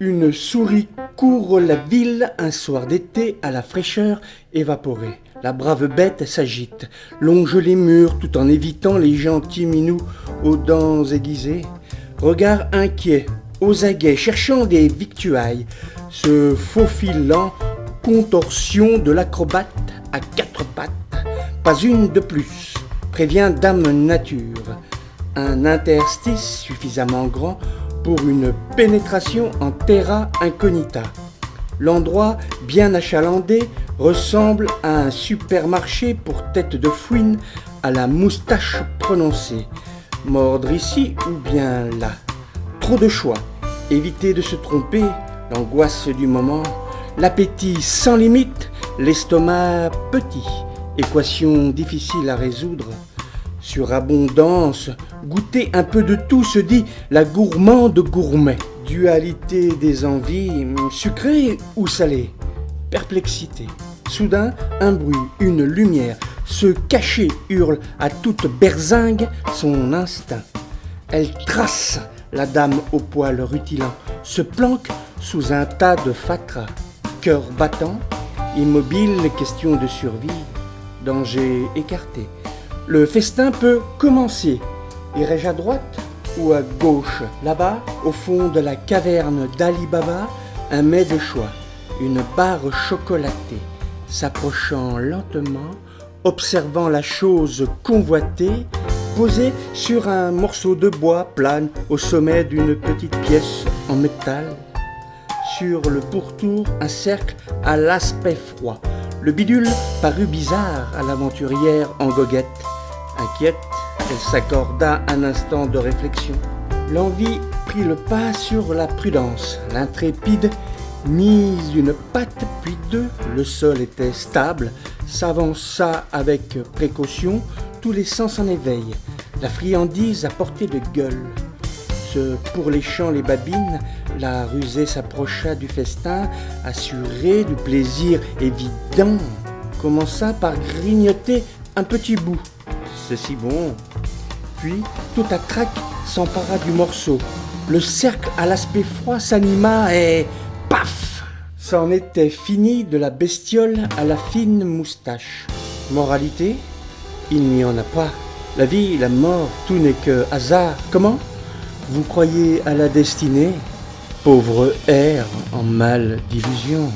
Une souris court la ville un soir d'été à la fraîcheur évaporée. La brave bête s'agite, longe les murs tout en évitant les gentils minous aux dents aiguisées. Regard inquiet, aux aguets, cherchant des victuailles, se faufilant, contorsion de l'acrobate à quatre pattes. Pas une de plus, prévient Dame Nature. Un interstice suffisamment grand pour une pénétration en terra incognita. L'endroit, bien achalandé, ressemble à un supermarché pour tête de fouine à la moustache prononcée. Mordre ici ou bien là. Trop de choix. Éviter de se tromper, l'angoisse du moment. L'appétit sans limite, l'estomac petit. Équation difficile à résoudre. Surabondance, goûter un peu de tout, se dit la gourmande gourmet. Dualité des envies, sucré ou salé. Perplexité. Soudain, un bruit, une lumière. Se cacher hurle à toute berzingue son instinct. Elle trace la dame au poil rutilant, se planque sous un tas de fatras. Cœur battant, immobile, question de survie, danger écarté. Le festin peut commencer. Irai-je à droite ou à gauche? Là-bas, au fond de la caverne d'Ali Baba, un mets de choix, une barre chocolatée. S'approchant lentement, observant la chose convoitée, posée sur un morceau de bois plane au sommet d'une petite pièce en métal. Sur le pourtour, un cercle à l'aspect froid. Le bidule parut bizarre à l'aventurière en goguette. Inquiète, elle s'accorda un instant de réflexion. L'envie prit le pas sur la prudence. L'intrépide mise une patte puis deux. Le sol était stable, s'avança avec précaution, tous les sens en éveil. La friandise à portée de gueule. Se pourléchant les babines, la rusée s'approcha du festin, assurée du plaisir évident. Commença par grignoter un petit bout. C'est si bon. Puis, tout à craque s'empara du morceau. Le cercle à l'aspect froid s'anima et paf! C'en était fini de la bestiole à la fine moustache. Moralité? Il n'y en a pas. La vie, la mort, tout n'est que hasard. Comment? Vous croyez à la destinée? Pauvre air en mal d'illusion.